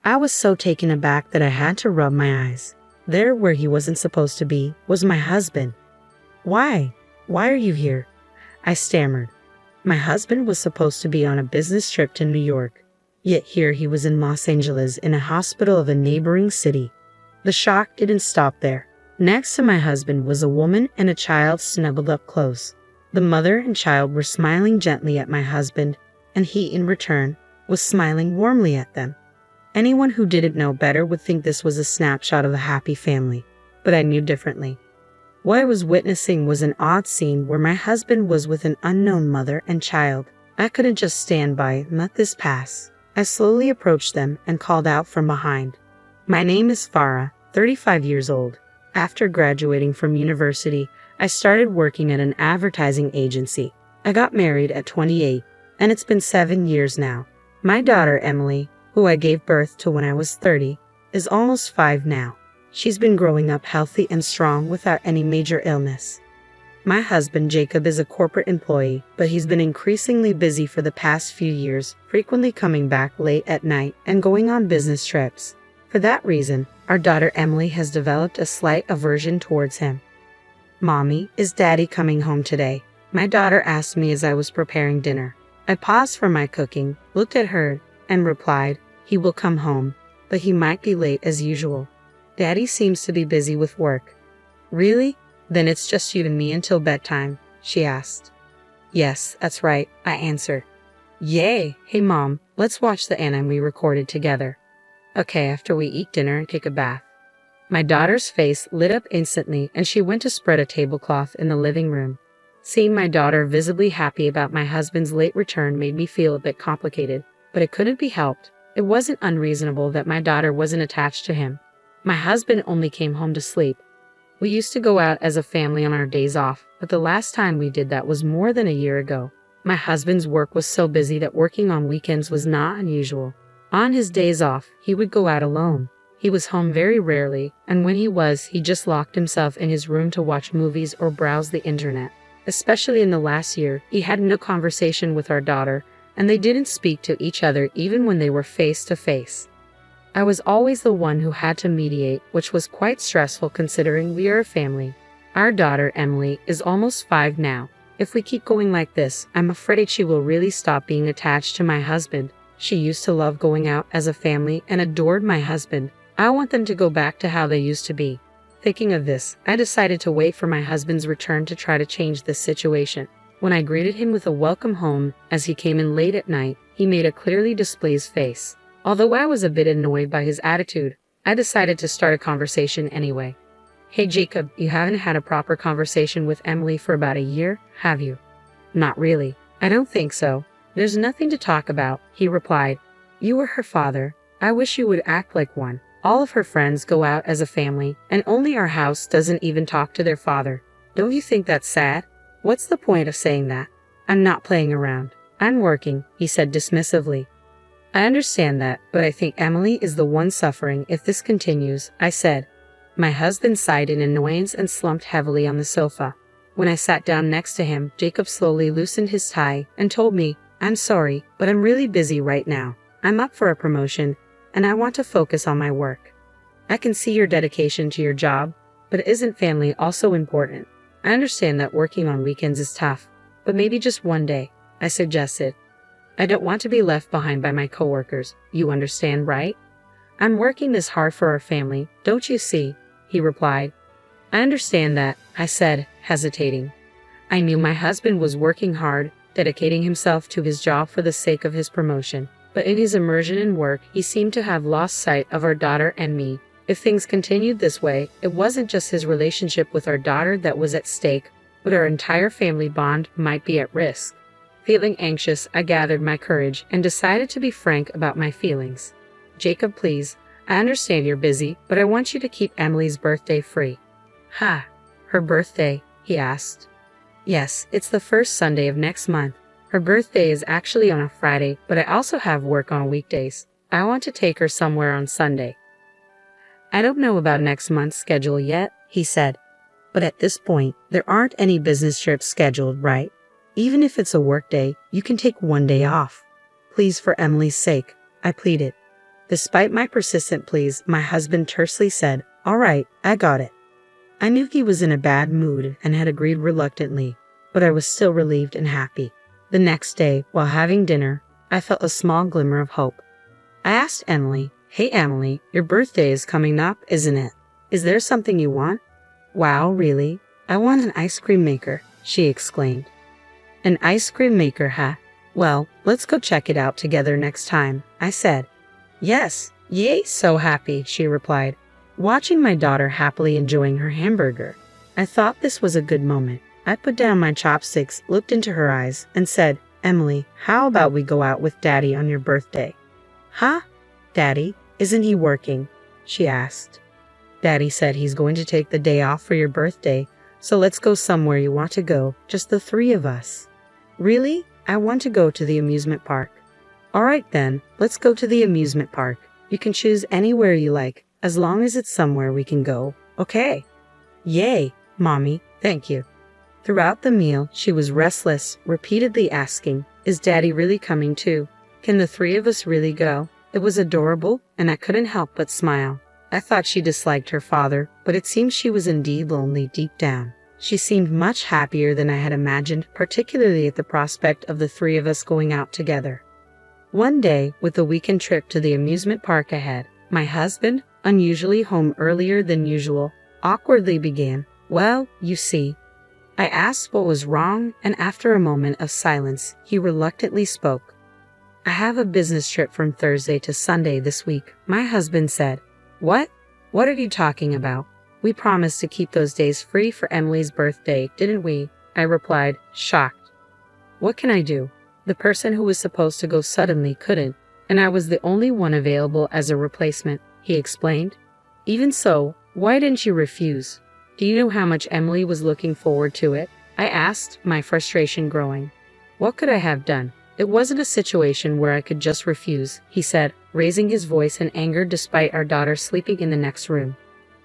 I was so taken aback that I had to rub my eyes. There, where he wasn't supposed to be, was my husband. Why? Why are you here? I stammered. My husband was supposed to be on a business trip to New York. Yet here he was in Los Angeles in a hospital of a neighboring city. The shock didn't stop there. Next to my husband was a woman and a child snuggled up close. The mother and child were smiling gently at my husband, and he, in return, was smiling warmly at them. Anyone who didn't know better would think this was a snapshot of a happy family, but I knew differently. What I was witnessing was an odd scene where my husband was with an unknown mother and child. I couldn't just stand by and let this pass. I slowly approached them and called out from behind. My name is Farah, 35 years old. After graduating from university, I started working at an advertising agency. I got married at 28, and it's been 7 years now. My daughter, Emily, who I gave birth to when I was 30, is almost 5 now. She's been growing up healthy and strong without any major illness. My husband, Jacob, is a corporate employee, but he's been increasingly busy for the past few years, frequently coming back late at night and going on business trips. For that reason, our daughter Emily has developed a slight aversion towards him. "Mommy, is Daddy coming home today?" my daughter asked me as I was preparing dinner. I paused from my cooking, looked at her, and replied, "He will come home, but he might be late as usual. Daddy seems to be busy with work." "Really? Then it's just you and me until bedtime?" she asked. "Yes, that's right," I answered. "Yay! Hey Mom, let's watch the anime we recorded together." "Okay, after we eat dinner and take a bath." My daughter's face lit up instantly and she went to spread a tablecloth in the living room. Seeing my daughter visibly happy about my husband's late return made me feel a bit complicated, but it couldn't be helped. It wasn't unreasonable that my daughter wasn't attached to him. My husband only came home to sleep. We used to go out as a family on our days off, but the last time we did that was more than a year ago. My husband's work was so busy that working on weekends was not unusual. On his days off, he would go out alone. He was home very rarely, and when he was, he just locked himself in his room to watch movies or browse the internet. Especially in the last year, he had no conversation with our daughter, and they didn't speak to each other even when they were face to face. I was always the one who had to mediate, which was quite stressful considering we are a family. Our daughter, Emily, is almost 5 now. If we keep going like this, I'm afraid she will really stop being attached to my husband. She used to love going out as a family and adored my husband. I want them to go back to how they used to be. Thinking of this, I decided to wait for my husband's return to try to change this situation. When I greeted him with a welcome home as he came in late at night, he made a clearly displeased face. Although I was a bit annoyed by his attitude, I decided to start a conversation anyway. "Hey Jacob, you haven't had a proper conversation with Emily for about a year, have you?" "Not really. I don't think so. There's nothing to talk about," he replied. "You are her father. I wish you would act like one. All of her friends go out as a family, and only our house doesn't even talk to their father. Don't you think that's sad?" "What's the point of saying that? I'm not playing around. I'm working," he said dismissively. "I understand that, but I think Emily is the one suffering if this continues," I said. My husband sighed in annoyance and slumped heavily on the sofa. When I sat down next to him, Jacob slowly loosened his tie and told me, "I'm sorry, but I'm really busy right now. I'm up for a promotion, and I want to focus on my work." "I can see your dedication to your job, but isn't family also important? I understand that working on weekends is tough, but maybe just one day," I suggested. "I don't want to be left behind by my coworkers. You understand, right? I'm working this hard for our family, don't you see?" he replied. "I understand that," I said, hesitating. I knew my husband was working hard, dedicating himself to his job for the sake of his promotion, but in his immersion in work, he seemed to have lost sight of our daughter and me. If things continued this way, it wasn't just his relationship with our daughter that was at stake, but our entire family bond might be at risk. Feeling anxious, I gathered my courage and decided to be frank about my feelings. "Jacob, please, I understand you're busy, but I want you to keep Emily's birthday free." "Ha, her birthday?" he asked. "Yes, it's the first Sunday of next month. Her birthday is actually on a Friday, but I also have work on weekdays. I want to take her somewhere on Sunday." "I don't know about next month's schedule yet," he said. "But at this point, there aren't any business trips scheduled, right? Even if it's a work day, you can take one day off. Please, for Emily's sake," I pleaded. Despite my persistent pleas, my husband tersely said, "All right, I got it." I knew he was in a bad mood and had agreed reluctantly, but I was still relieved and happy. The next day, while having dinner, I felt a small glimmer of hope. I asked Emily, "Hey Emily, your birthday is coming up, isn't it? Is there something you want?" "Wow, really? I want an ice cream maker," she exclaimed. "An ice cream maker, huh? Well, let's go check it out together next time," I said. "Yes, yay, so happy," she replied, watching my daughter happily enjoying her hamburger. I thought this was a good moment. I put down my chopsticks, looked into her eyes, and said, "Emily, how about we go out with Daddy on your birthday?" "Huh? Daddy? Isn't he working?" she asked. "Daddy said he's going to take the day off for your birthday, so let's go somewhere you want to go, just the three of us." "Really? I want to go to the amusement park." "All right then, let's go to the amusement park. You can choose anywhere you like, as long as it's somewhere we can go, okay?" "Yay, Mommy, thank you." Throughout the meal, she was restless, repeatedly asking, "Is Daddy really coming too? Can the three of us really go?" It was adorable, and I couldn't help but smile. I thought she disliked her father, but it seemed she was indeed lonely deep down. She seemed much happier than I had imagined, particularly at the prospect of the three of us going out together. One day, with the weekend trip to the amusement park ahead, my husband, unusually home earlier than usual, awkwardly began, "Well, you see." I asked what was wrong, and after a moment of silence, he reluctantly spoke. "I have a business trip from Thursday to Sunday this week," my husband said. "What? What are you talking about? We promised to keep those days free for Emily's birthday, didn't we?" I replied, shocked. "What can I do? The person who was supposed to go suddenly couldn't, and I was the only one available as a replacement," he explained. "Even so, why didn't you refuse? Do you know how much Emily was looking forward to it?" I asked, my frustration growing. "What could I have done? It wasn't a situation where I could just refuse," he said, raising his voice in anger despite our daughter sleeping in the next room.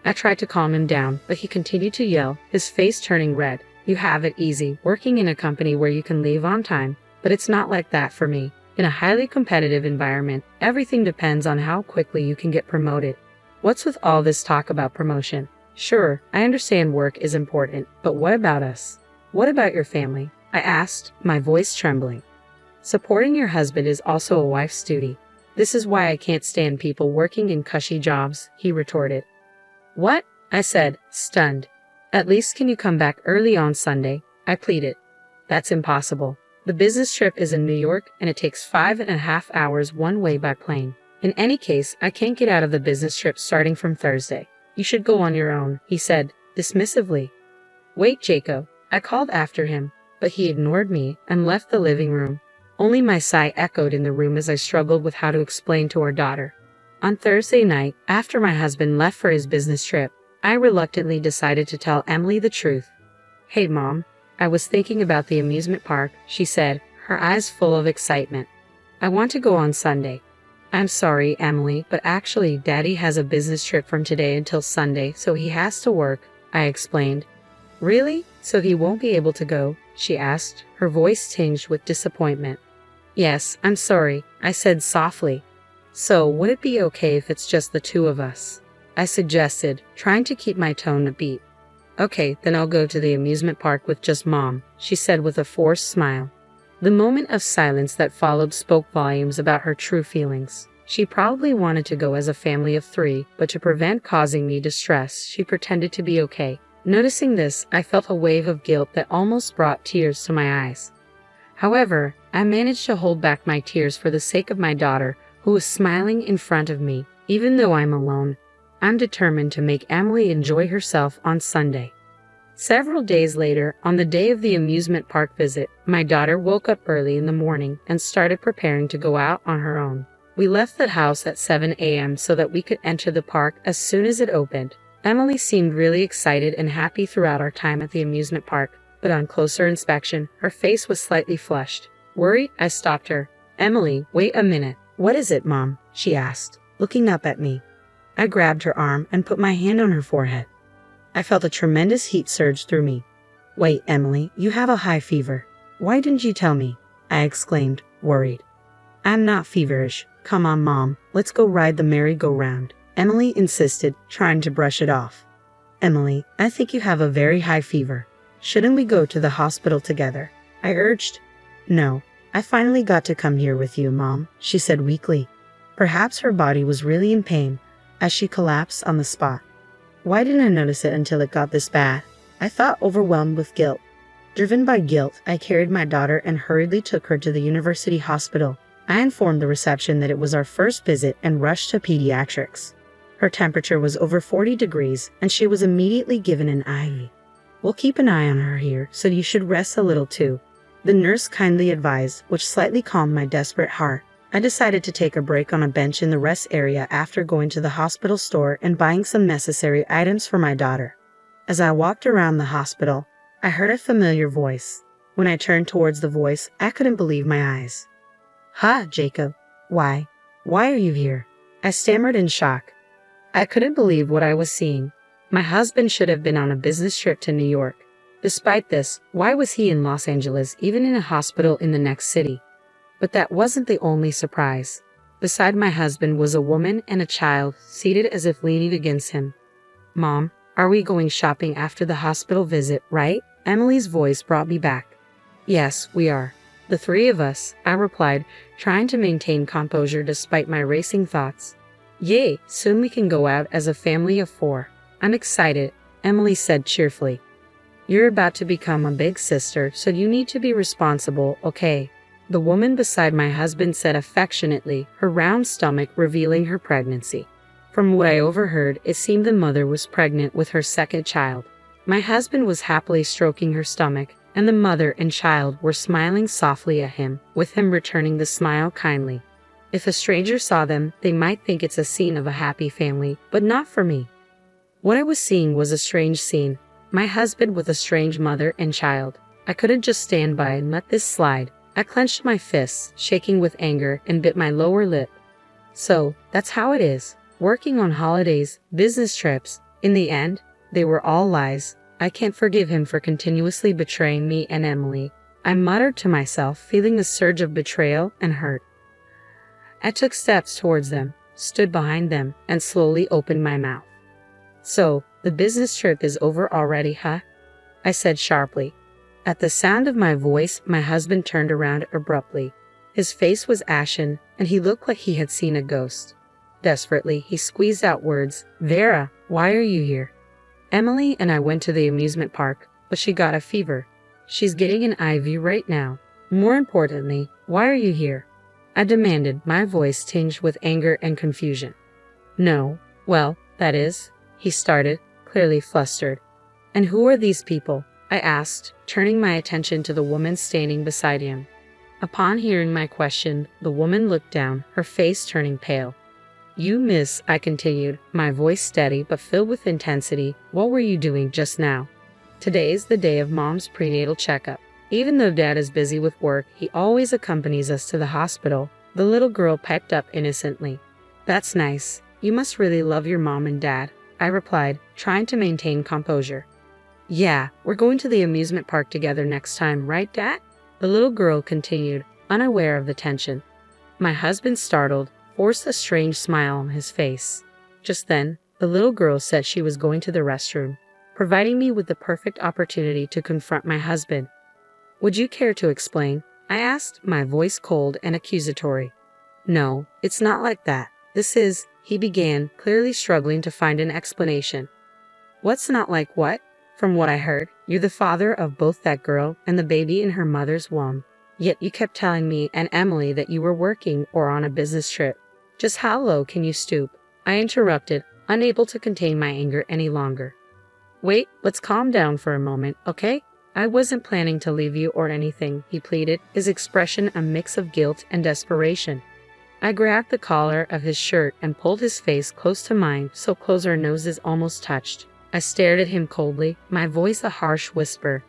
I tried to calm him down, but he continued to yell, his face turning red. "You have it easy, working in a company where you can leave on time, but it's not like that for me. In a highly competitive environment, everything depends on how quickly you can get promoted. What's with all this talk about promotion? Sure, I understand work is important, but what about us? What about your family?" I asked, my voice trembling. "Supporting your husband is also a wife's duty. This is why I can't stand people working in cushy jobs," he retorted. "What?" I said, stunned. "At least can you come back early on Sunday?" I pleaded. "That's impossible. The business trip is in New York and it takes 5.5 hours one way by plane. In any case, I can't get out of the business trip starting from Thursday. You should go on your own," he said, dismissively. "Wait, Jacob," I called after him, but he ignored me and left the living room. Only my sigh echoed in the room as I struggled with how to explain to our daughter. On Thursday night, after my husband left for his business trip, I reluctantly decided to tell Emily the truth. "Hey, Mom, I was thinking about the amusement park," she said, her eyes full of excitement. "I want to go on Sunday." "I'm sorry, Emily, but actually Daddy has a business trip from today until Sunday, so he has to work," I explained. "Really? So he won't be able to go?" she asked, her voice tinged with disappointment. "Yes, I'm sorry," I said softly. "So, would it be okay if it's just the two of us?" I suggested, trying to keep my tone upbeat. "Okay, then I'll go to the amusement park with just Mom," she said with a forced smile. The moment of silence that followed spoke volumes about her true feelings. She probably wanted to go as a family of three, but to prevent causing me distress, she pretended to be okay. Noticing this, I felt a wave of guilt that almost brought tears to my eyes. However, I managed to hold back my tears for the sake of my daughter, who was smiling in front of me. Even though I'm alone, I'm determined to make Emily enjoy herself on Sunday. Several days later, on the day of the amusement park visit, my daughter woke up early in the morning and started preparing to go out on her own. We left the house at 7 a.m. so that we could enter the park as soon as it opened. Emily seemed really excited and happy throughout our time at the amusement park, but on closer inspection, her face was slightly flushed. Worried, I stopped her. "Emily, wait a minute." "What is it, Mom?" she asked, looking up at me. I grabbed her arm and put my hand on her forehead. I felt a tremendous heat surge through me. "Wait, Emily, you have a high fever. Why didn't you tell me?" I exclaimed, worried. "I'm not feverish," Come on, Mom, let's go ride the merry-go-round, Emily insisted, trying to brush it off. Emily, I think you have a very high fever. Shouldn't we go to the hospital together? I urged. No, I finally got to come here with you, Mom, she said weakly. Perhaps her body was really in pain as she collapsed on the spot. Why didn't I notice it until it got this bad? I thought, overwhelmed with guilt. Driven by guilt, I carried my daughter and hurriedly took her to the university hospital. I informed the reception that it was our first visit and rushed to pediatrics. Her temperature was over 40 degrees and she was immediately given an IV. We'll keep an eye on her here, so you should rest a little too, the nurse kindly advised, which slightly calmed my desperate heart. I decided to take a break on a bench in the rest area after going to the hospital store and buying some necessary items for my daughter. As I walked around the hospital, I heard a familiar voice. When I turned towards the voice, I couldn't believe my eyes. "Ha, Jacob. Why are you here?" I stammered in shock. I couldn't believe what I was seeing. My husband should have been on a business trip to New York. Despite this, why was he in Los Angeles, even in a hospital in the next city? But that wasn't the only surprise. Beside my husband was a woman and a child, seated as if leaning against him. "Mom, are we going shopping after the hospital visit, right?" Emily's voice brought me back. "Yes, we are. The three of us," I replied, trying to maintain composure despite my racing thoughts. "Yay, soon we can go out as a family of 4. I'm excited," Emily said cheerfully. "You're about to become a big sister, so you need to be responsible, okay?" The woman beside my husband said affectionately, her round stomach revealing her pregnancy. From what I overheard, it seemed the mother was pregnant with her second child. My husband was happily stroking her stomach, and the mother and child were smiling softly at him, with him returning the smile kindly. If a stranger saw them, they might think it's a scene of a happy family, but not for me. What I was seeing was a strange scene. My husband with a strange mother and child. I couldn't just stand by and let this slide. I clenched my fists, shaking with anger, and bit my lower lip. So, that's how it is. Working on holidays, business trips. In the end, they were all lies. I can't forgive him for continuously betraying me and Emily. I muttered to myself, feeling a surge of betrayal and hurt. I took steps towards them, stood behind them, and slowly opened my mouth. "So, the business trip is over already, huh?" I said sharply. At the sound of my voice, my husband turned around abruptly. His face was ashen, and he looked like he had seen a ghost. Desperately, he squeezed out words. "Vera, why are you here?" "Emily and I went to the amusement park, but she got a fever. She's getting an IV right now. More importantly, why are you here?" I demanded, my voice tinged with anger and confusion. "No, well, that is," he started, clearly flustered. "And who are these people?" I asked, turning my attention to the woman standing beside him. Upon hearing my question, the woman looked down, her face turning pale. "You miss," I continued, my voice steady but filled with intensity, "what were you doing just now?" "Today's the day of Mom's prenatal checkup. Even though Dad is busy with work, he always accompanies us to the hospital," the little girl piped up innocently. "That's nice. You must really love your mom and dad," I replied, trying to maintain composure. "Yeah, we're going to the amusement park together next time, right, Dad?" the little girl continued, unaware of the tension. My husband, startled, forced a strange smile on his face. Just then, the little girl said she was going to the restroom, providing me with the perfect opportunity to confront my husband. "Would you care to explain?" I asked, my voice cold and accusatory. "No, it's not like that. This is," he began, clearly struggling to find an explanation. "What's not like what? From what I heard, you're the father of both that girl and the baby in her mother's womb. Yet you kept telling me and Emily that you were working or on a business trip. Just how low can you stoop?" I interrupted, unable to contain my anger any longer. "Wait, let's calm down for a moment, okay? I wasn't planning to leave you or anything," he pleaded, his expression a mix of guilt and desperation. I grabbed the collar of his shirt and pulled his face close to mine, so close our noses almost touched. I stared at him coldly, my voice a harsh whisper.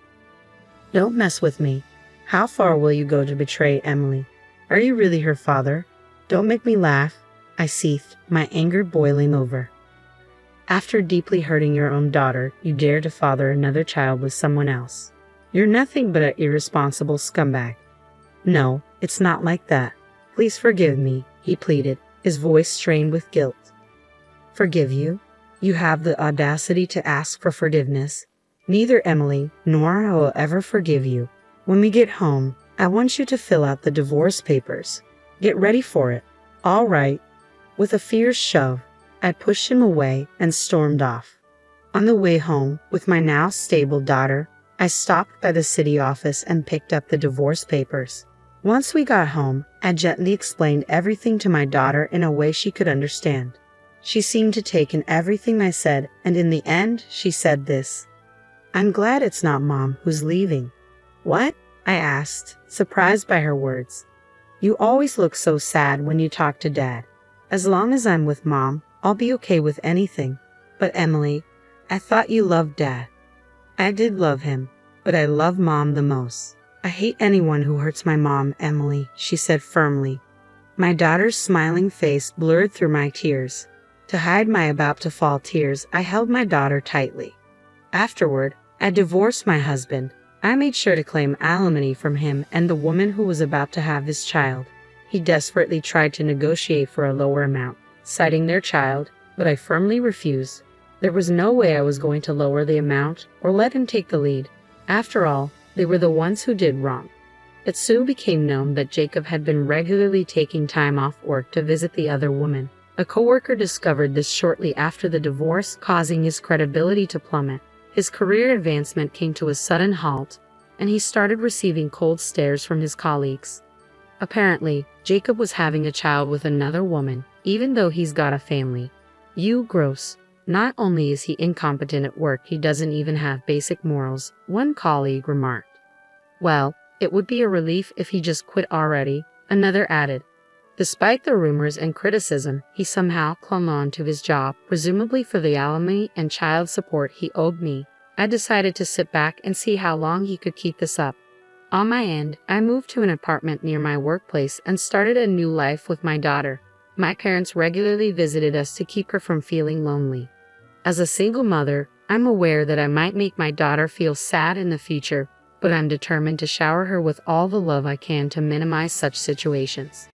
"Don't mess with me. How far will you go to betray Emily? Are you really her father? Don't make me laugh," I seethed, my anger boiling over. "After deeply hurting your own daughter, you dare to father another child with someone else. You're nothing but an irresponsible scumbag." "No, it's not like that. Please forgive me," he pleaded, his voice strained with guilt. Forgive you? You have the audacity to ask for forgiveness? Neither Emily nor I will ever forgive you. When we get home, I want you to fill out the divorce papers. Get ready for it. All right. With a fierce shove, I pushed him away and stormed off. On the way home, with my now stable daughter, I stopped by the city office and picked up the divorce papers. Once we got home, I gently explained everything to my daughter in a way she could understand. She seemed to take in everything I said, and in the end, she said this: "I'm glad it's not Mom who's leaving." "What?" I asked, surprised by her words. "You always look so sad when you talk to Dad. As long as I'm with Mom, I'll be okay with anything. But Emily, I thought you loved Dad." "I did love him, but I love Mom the most. I hate anyone who hurts my mom, Emily," she said firmly. My daughter's smiling face blurred through my tears. To hide my about-to-fall tears, I held my daughter tightly. Afterward, I divorced my husband. I made sure to claim alimony from him and the woman who was about to have his child. He desperately tried to negotiate for a lower amount, citing their child, but I firmly refused. There was no way I was going to lower the amount or let him take the lead. After all, they were the ones who did wrong. It soon became known that Jacob had been regularly taking time off work to visit the other woman. A coworker discovered this shortly after the divorce, causing his credibility to plummet. His career advancement came to a sudden halt, and he started receiving cold stares from his colleagues. Apparently, Jacob was having a child with another woman, even though he's got a family. "You gross. Not only is he incompetent at work, he doesn't even have basic morals," one colleague remarked. "Well, it would be a relief if he just quit already," another added. Despite the rumors and criticism, he somehow clung on to his job, presumably for the alimony and child support he owed me. I decided to sit back and see how long he could keep this up. On my end, I moved to an apartment near my workplace and started a new life with my daughter. My parents regularly visited us to keep her from feeling lonely. As a single mother, I'm aware that I might make my daughter feel sad in the future, but I'm determined to shower her with all the love I can to minimize such situations.